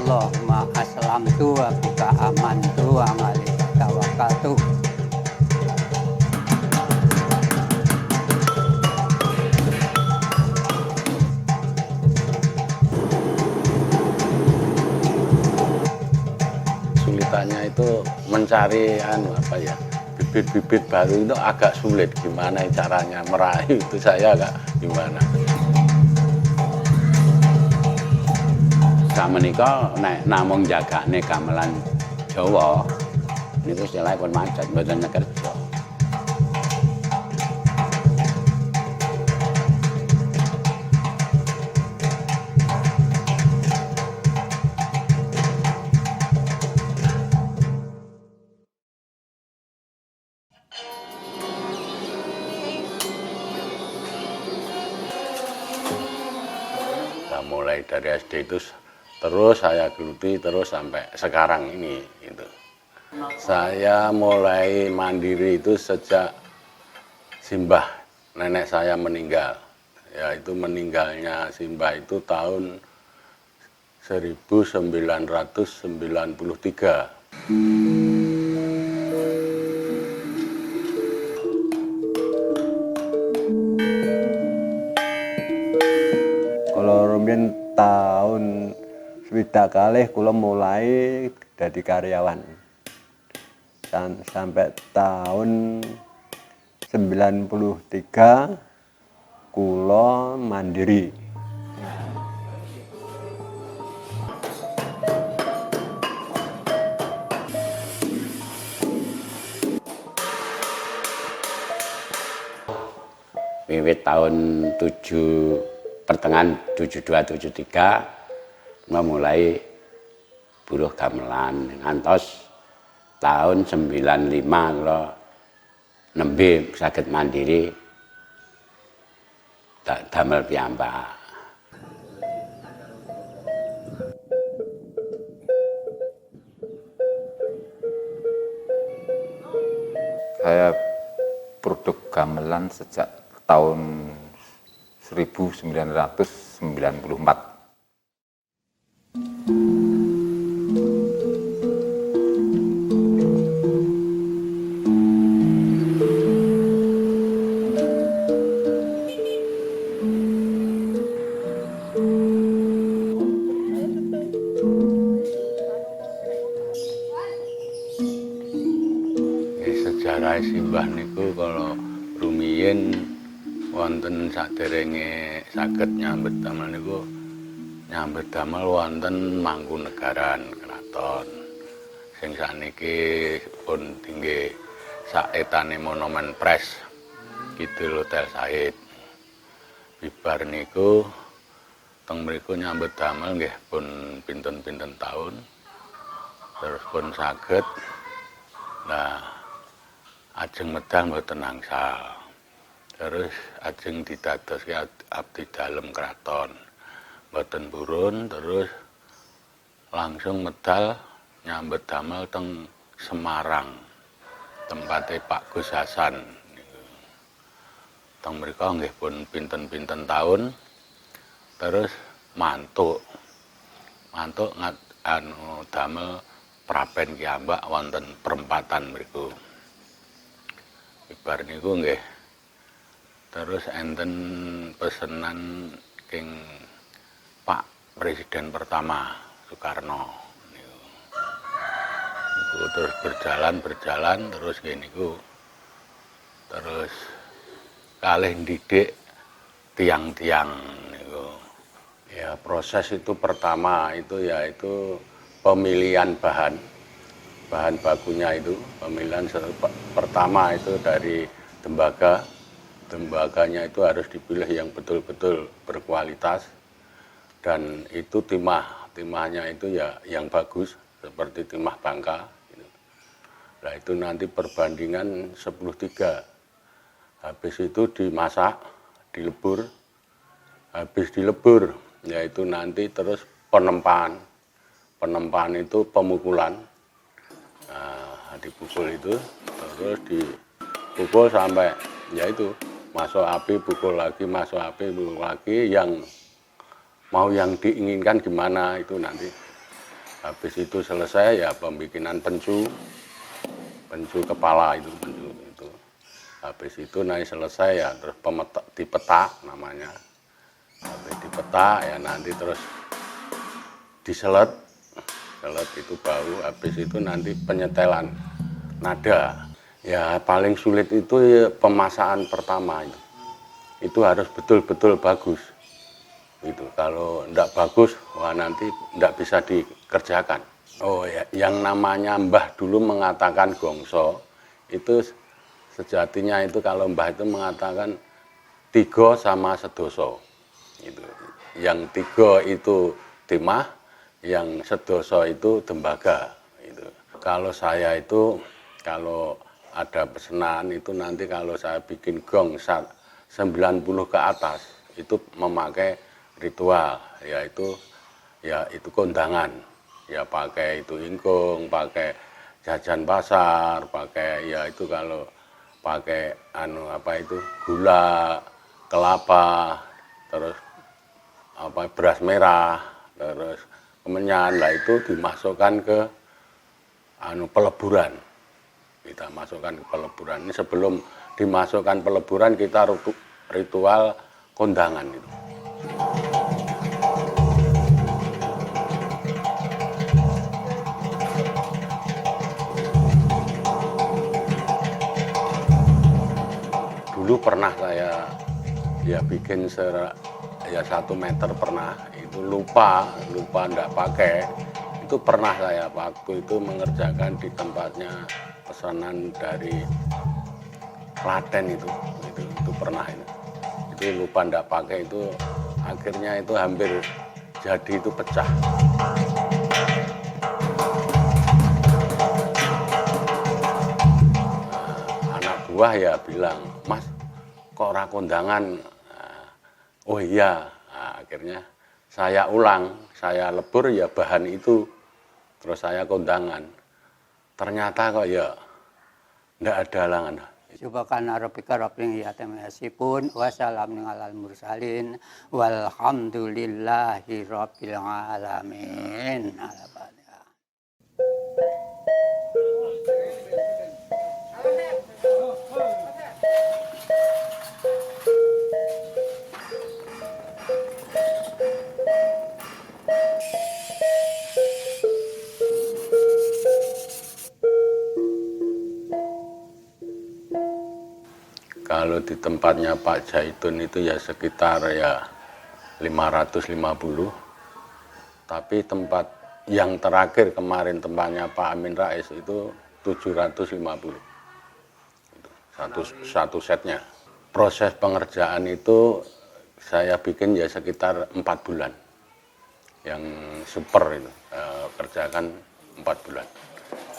Allah ma aslamtu wa bika amantu wa alaika tawakkaltu. Kesulitannya itu mencari bibit-bibit baru itu agak sulit. Gimana caranya meraih itu saya agak gimana. Sakmenika nek namung jagane gamelan Jawa niku istilahé pun macet mboten kerja. Mulai dari SD itu terus saya geluti terus sampai sekarang ini gitu. Saya mulai mandiri itu sejak simbah nenek saya meninggal. Yaitu meninggalnya simbah itu tahun 1993. Tahun swidak kalih kula mulai dadi karyawan. Sampai tahun 93 kula mandiri. Wiwit tahun pertengahan 72-73 memulai buruh gamelan ngantos tahun 95 kula nembe saged mandiri damel piyambak. Saya produk gamelan sejak tahun 1994. Sejarah simbah niku kalau rumiyin wonten saderenge saged nyambet damel niku nyambet damel wonten Mangkunegaran Kraton sing sakniki pun tinggi saetane Monumen Pres Kidul Hotel Said. Bibar niku teng mriku nyambet damel nggih pun pinten-pinten taun terus pun saged nah ajeng medal mboten angsal. Terus ajeng didadoske abdi dalem kraton. Mboten purun terus langsung medal nyambet damel teng Semarang. Tempate Pak Gus Hasan niku. Teng mriku nggih pun pinten-pinten taun. Terus mantuk. Mantuk damel prapen kiambak wonten perempatan mriku. Ibar niku nggih. Terus enten pesenan king Pak Presiden pertama Soekarno niku. Niku terus berjalan terus nggih niku. Terus kalih ndidik tiang-tiang niku. Ya proses itu pertama itu yaitu pemilihan bahan bakunya itu pemilihan pertama itu dari tembaga. Tembaganya itu harus dipilih yang betul-betul berkualitas dan itu timahnya itu ya yang bagus seperti timah Bangka. Nah itu nanti perbandingan 10-3. Habis itu dimasak, dilebur. Habis dilebur yaitu nanti terus penempan. Penempan itu pemukulan. Nah, dipukul itu terus dipukul sampai yaitu masuk api pukul lagi masuk api pukul lagi yang mau yang diinginkan gimana itu nanti Habis itu selesai ya pembikinan pencu kepala itu, pencu itu. Habis itu naik selesai ya terus dipetak namanya. Habis dipetak ya nanti terus diselet itu bau. Habis itu nanti penyetelan nada. Ya paling sulit itu ya pemasangan pertama itu. Itu harus betul-betul bagus. Itu kalau enggak bagus, wah nanti enggak bisa dikerjakan. Oh ya, yang namanya Mbah dulu mengatakan gongso, itu sejatinya itu kalau Mbah itu mengatakan tiga sama sedoso. Itu. Yang tiga itu timah, yang sedoso itu tembaga. Itu. Kalau saya itu, kalau ada pesanan itu nanti kalau saya bikin gong 90 ke atas, itu memakai ritual, yaitu kondangan. Ya pakai itu ingkung, pakai jajan pasar, pakai ya itu kalau pakai gula, kelapa, terus beras merah, terus kemenyan, lah itu dimasukkan ke peleburan. Kita masukkan ke peleburan. Ini sebelum dimasukkan peleburan kita ritual kondangan itu. Dulu pernah saya ya bikin 1 meter pernah, itu lupa enggak pakai. Itu pernah saya waktu itu mengerjakan di tempatnya pesanan dari Klaten itu pernah itu lupa enggak pakai, itu akhirnya itu hampir jadi itu pecah. Anak buah ya bilang, Mas kok ora kondangan? Oh iya, akhirnya saya ulang, saya lebur ya bahan itu, terus saya kondangan. Ternyata kok ya ndak ada halangan. Subhana rabbika rabbil izzati amma yasifun wa salamun alal mursalin walhamdulillahi rabbil alamin. Kalau di tempatnya Pak Jaitun itu ya sekitar ya 550. Tapi tempat yang terakhir kemarin tempatnya Pak Amin Rais itu 750. Satu setnya. Proses pengerjaan itu saya bikin ya sekitar 4 bulan. Yang super itu kerjakan 4 bulan.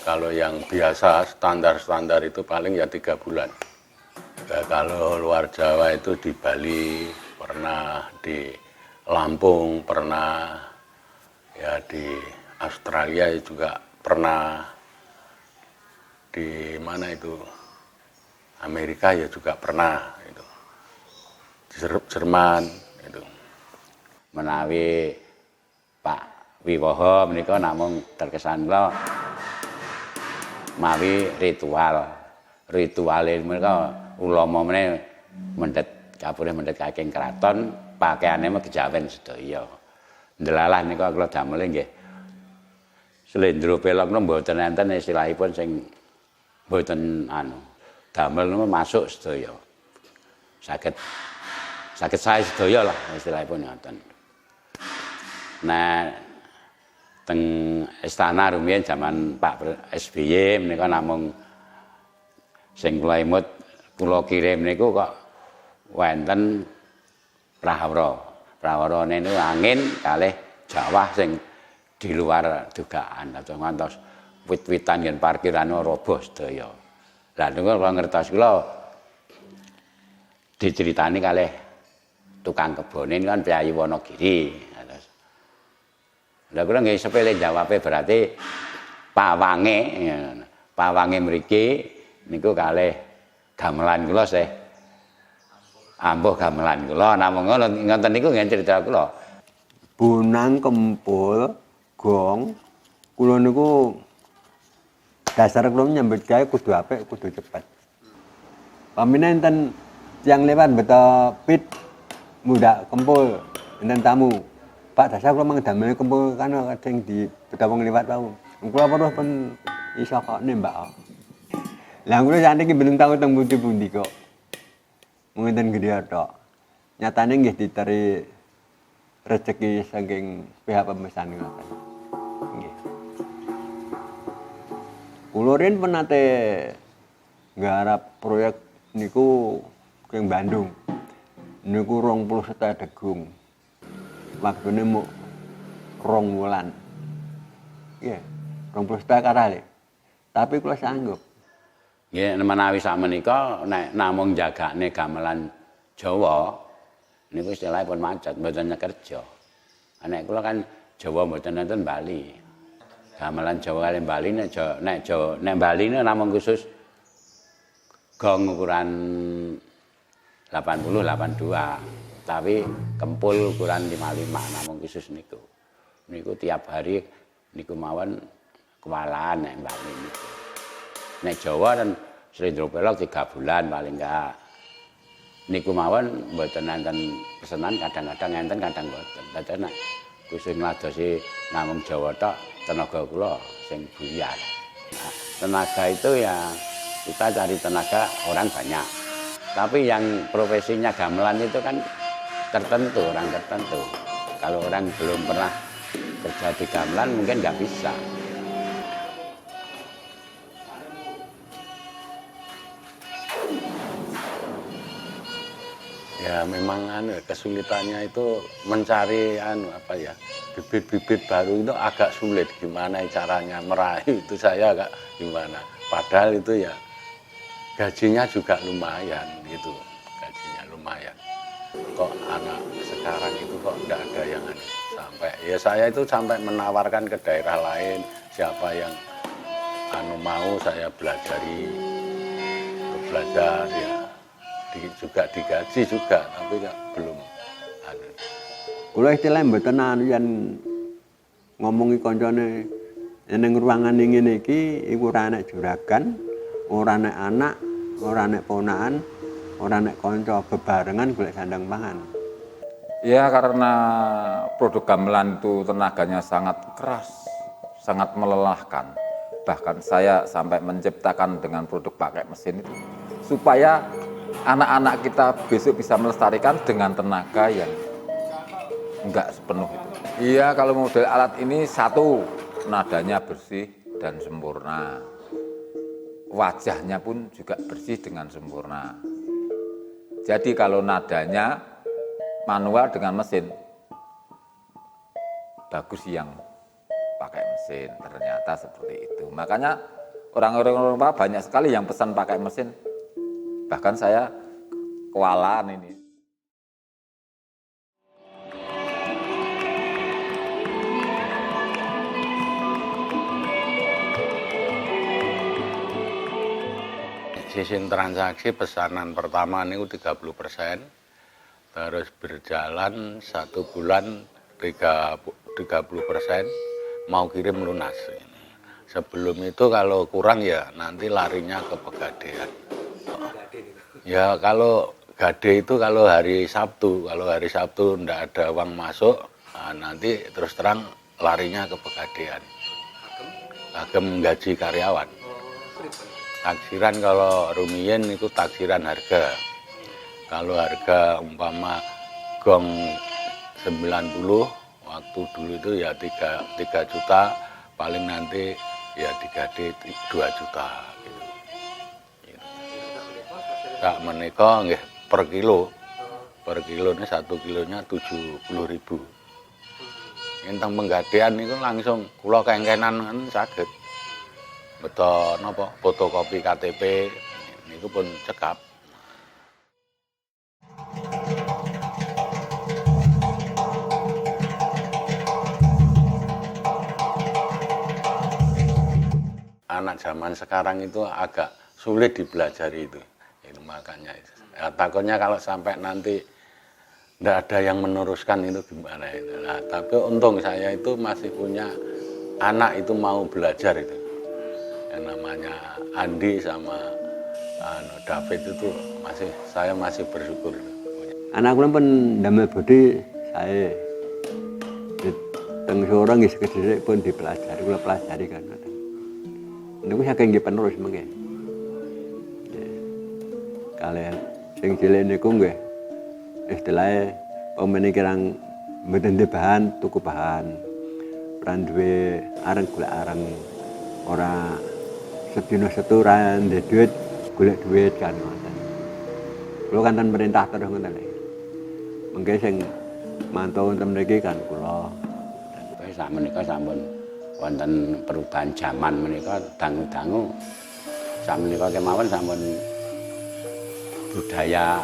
Kalau yang biasa standar itu paling ya 3 bulan. Ya, kalau luar Jawa itu di Bali pernah, di Lampung pernah, ya di Australia juga pernah, di mana itu Amerika ya juga pernah itu, di Jerman itu. Menawi Pak Wiwoho menika namung terkesan kula mawi rituale menika ulama meneh mendhet kapurih mendhet kaking kraton pakaiane meh kejawen sedaya. Ndelalah nika kula damel nggih. Slendro pelokno mboten enten istilahipun sing mboten damel masuk sedaya. Saged sae sedaya lah istilahipun ngoten. Nah teng istana rumiyin zaman Pak SBY menika namung sing kula imut kula kirim niku kok wonten prawara. Prawarane niku angin kalih jawah sing di luar dugaan. Atau ngantos wit-witan yen parkiran roboh sedaya. Lah niku kula ngertos kula diceritani kalih tukang kebone kan Priayi Wonogiri. Lah kula nggih sepele jawabe berarti pawange mriki niku kalih gamelan kula sih. Ampuh gamelan kula namung ngoten niku nggih cerita kula. Bonang kempul gong kula niku dasar kula nyambut gawe kudu apik, kudu cepet. Pamina enten tiyang lewat beto pit muda kempul enten tamu. Pak dasar kula mangdamel kempul kan kadang di beto wong lewat wau. Kula perlu pun iso kok nembak. Lah kula sakniki belum tahu teng pundi-pundi kok. Mungkin gede tok. Nyatane nggih diteri rezeki saking pihak pemesan ngoten. Nggih. Kula rin penate nggarap proyek niku king Bandung. Niku 20 juta degung. Waktune muk 2 wulan. Nggih, 20 juta karale. Tapi kula sanggup. Nggih menawi sakmenika nek namung jagane gamelan Jawa niku istilahipun macet mboten kerja. Nek kula kan Jawa mboten nonton Bali. Gamelan Jawa kali Bali nek Bali niku namung khusus gong ukuran 80 82. Tapi kempul ukuran 55 namung khusus niku. Niku tiap hari niku mawon kewalaan nek Bali niku. Nek Jawa dan Slendro Pelok 3 bulan paling enggak. Niku mawon mboten enten pesenan kadang-kadang enten kadang mboten. Dadi nek khusus ngladosi namung Jawa tok tenaga kula sing buyar. Nah, tenaga itu ya kita cari tenaga orang banyak. Tapi yang profesinya gamelan itu kan tertentu, orang tertentu. Kalau orang belum pernah kerja di gamelan mungkin nggak bisa. Ya memang kesulitannya itu mencari bibit-bibit baru itu agak sulit. Gimana caranya meraih itu saya agak gimana. Padahal itu ya gajinya juga lumayan gitu, gajinya lumayan. Kok anak sekarang itu kok enggak ada yang sampai ya saya itu sampai menawarkan ke daerah lain siapa yang mau saya belajar ya. Juga digaji juga tapi belum kula istilah mboten yen ngomongi kancane ning ruangan ngene iki iku ora nek juragan, ora nek anak, ora nek ponakan, ora nek kanca bebarengan golek sandang pangan. Ya karena produk gamelan itu tenaganya sangat keras, sangat melelahkan. Bahkan saya sampai menciptakan dengan produk pakai mesin itu supaya anak-anak kita besok bisa melestarikan dengan tenaga yang enggak sepenuh itu. Iya, kalau model alat ini satu, nadanya bersih dan sempurna. Wajahnya pun juga bersih dengan sempurna. Jadi kalau nadanya manual dengan mesin, bagus yang pakai mesin, ternyata seperti itu. Makanya orang-orang banyak sekali yang pesan pakai mesin. Bahkan saya kewalahan ini. Sistem transaksi pesanan pertama ini 30%, terus berjalan 1 bulan 30%, mau kirim lunas. Sebelum itu kalau kurang ya nanti larinya ke Pegadaian. Ya kalau gade itu kalau hari Sabtu enggak ada uang masuk, nah, nanti terus terang larinya ke Pegadaian. Agem gaji karyawan. Taksiran kalau rumiyin itu taksiran harga. Kalau harga umpama gong 90 waktu dulu itu ya 3 juta, paling nanti ya digade 2 juta. Sak menika nggih per kilo. Per kilone 1 kilonya 70.000. Entang penggadean niku langsung kula kengkenan saged. Beto napa fotokopi KTP niku pun cekap. Anak zaman sekarang itu agak sulit dipelajari itu. Makanya ya, takutnya kalau sampai nanti tidak ada yang meneruskan itu gimana itu. Nah, tapi untung saya itu masih punya anak itu mau belajar itu. Yang namanya Andi sama David itu saya masih bersyukur. Anak kula pun damel bodi saya teng seorang nggih sekedhik pun dipelajari, kula pelajari kan. Niku saking nggih penerus mengke. Kalian sing cilik niku nggih istilahnya pemene kirang mboten duwe bahan, tuku bahan. Ora duwe areng golek areng. Ora sedina seturan duwe duit golek duit kan ngoten. Kula kanten perintah terus ngoten lho. Mengke sing mantau wonten mriki kan kula. Sak menika sampun wonten perubahan zaman menika dangu-dangu. Sak menika kemawon sampun budaya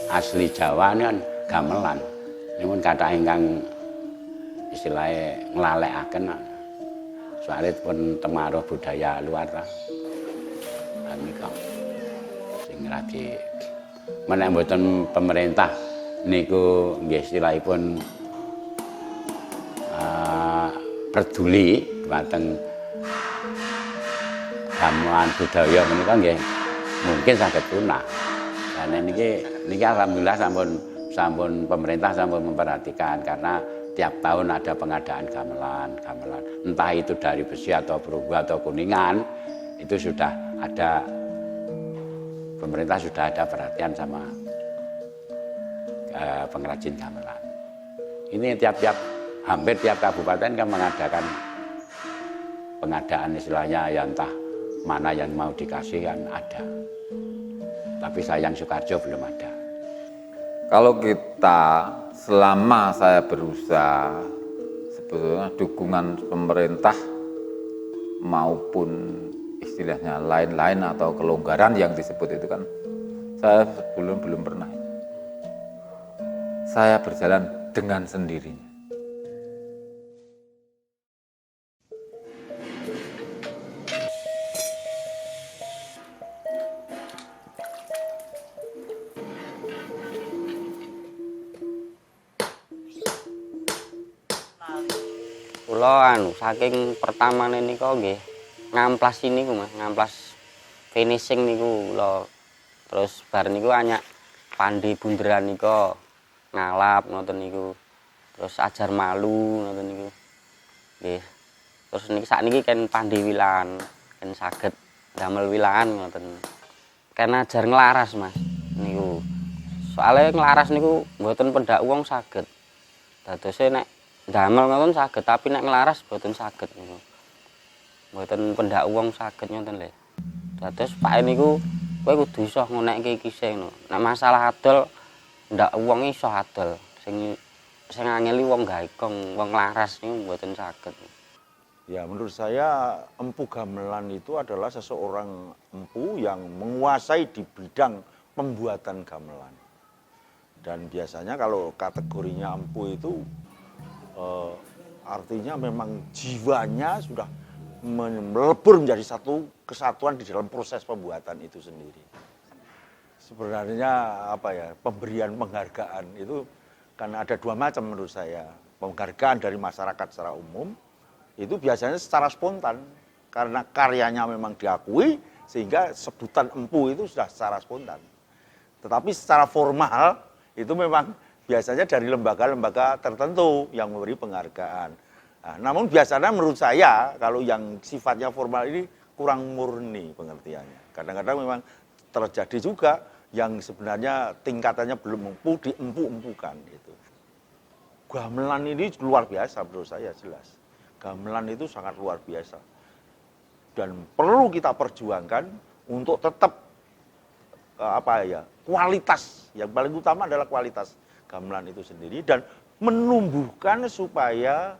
asli Jawa ini kan gamelan. Nyuwun kathah ingkang istilahnya nglalekaken. Soalnya pun temaruh budaya luar lah. Menika sing lagi menek mboten pemerintah niku nggih istilahipun peduli dhateng gamelan budaya menika nggih mungkin saged punah. Karena niki alhamdulillah sampun pemerintah sampun memperhatikan karena tiap tahun ada pengadaan gamelan. Entah itu dari besi atau perunggu atau kuningan, itu sudah ada pemerintah sudah ada perhatian sama pengrajin gamelan. Ini hampir tiap kabupaten kan mengadakan pengadaan istilahnya ya entah mana yang mau dikasih kan ada. Tapi sayang Sukarjo belum ada. Kalau kita selama saya berusaha sebetulnya dukungan pemerintah maupun istilahnya lain-lain atau kelonggaran yang disebut itu kan saya belum pernah. Saya berjalan dengan sendirinya. Kula saking pertamane nika nggih ngamplas niku Mas, ngamplas finishing niku kula. Terus bar niku anyak pandi bunderan nika ngalap ngoten niku. Terus ajar malu ngoten niku. Nggih. Terus niki sakniki ken pandi wilahan, ken saged damel wilahan ngoten. Ken ajar nglaras Mas niku. Soale nglaras niku mboten pendak wong saged. Dadose nek damel ngoten saged, tapi nek nglaras mboten saged niku. Mboten pendak wong saged ngoten lho. Dados Pak niku kowe kudu iso ngonekke iki sing ngono. Nek masalah adol ndak wong iso adol. Sing angeli wong gaekong, wong laras niku mboten saged. Ya, menurut saya empu gamelan itu adalah seseorang empu yang menguasai di bidang pembuatan gamelan. Dan biasanya kalau kategorinya empu itu artinya memang jiwanya sudah melebur menjadi satu kesatuan di dalam proses pembuatan itu sendiri. Sebenarnya pemberian penghargaan itu karena ada dua macam menurut saya. Penghargaan dari masyarakat secara umum itu biasanya secara spontan karena karyanya memang diakui sehingga sebutan empu itu sudah secara spontan. Tetapi secara formal itu memang biasanya dari lembaga-lembaga tertentu yang memberi penghargaan. Nah, namun biasanya menurut saya kalau yang sifatnya formal ini kurang murni pengertiannya. Kadang-kadang memang terjadi juga yang sebenarnya tingkatannya belum empu diempu-empukan gitu. Gamelan ini luar biasa menurut saya jelas. Gamelan itu sangat luar biasa. Dan perlu kita perjuangkan untuk tetap kualitas. Yang paling utama adalah kualitas gamelan itu sendiri dan menumbuhkan supaya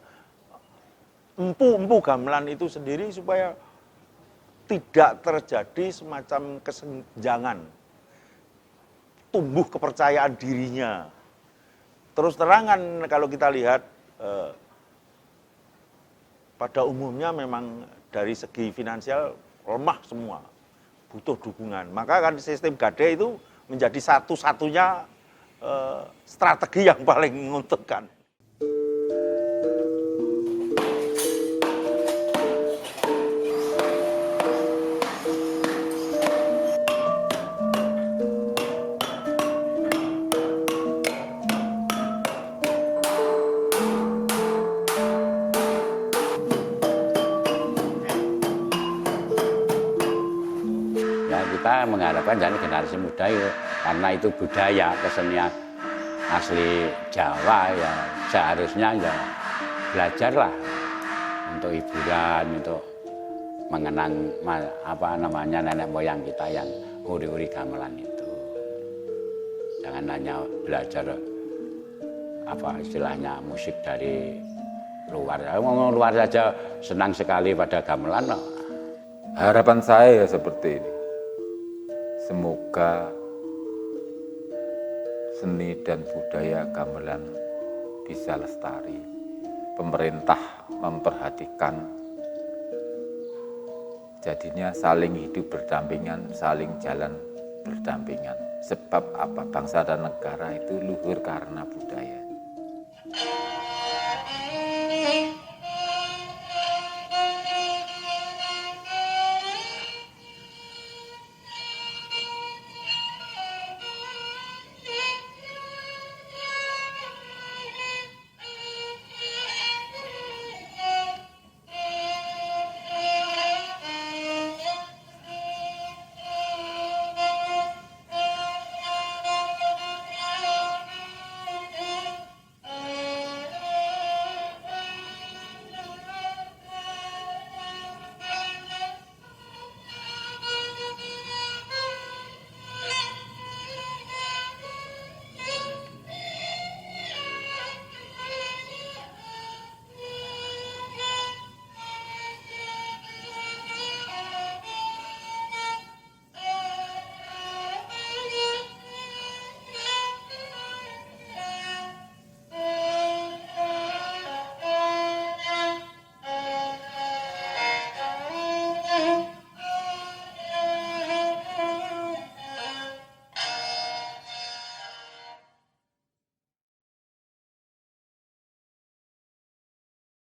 empu-empu gamelan itu sendiri supaya tidak terjadi semacam kesenjangan, tumbuh kepercayaan dirinya. Terus terangan kalau kita lihat pada umumnya memang dari segi finansial lemah semua, butuh dukungan. Maka kan sistem gade itu menjadi satu-satunya strategi yang paling menguntungkan. kita mengharapkan jadi generasi muda itu, karena itu budaya kesenian asli Jawa ya seharusnya ya belajarlah untuk hiburan, untuk mengenang nenek moyang kita yang uri-uri gamelan itu. Jangan hanya belajar istilahnya musik dari luar. Ngomong luar saja senang sekali pada gamelan. No. Harapan saya ya seperti ini. Semoga seni dan budaya gamelan bisa lestari. Pemerintah memperhatikan, jadinya saling hidup berdampingan, saling jalan berdampingan. Sebab apa? Bangsa dan negara itu luhur karena budaya.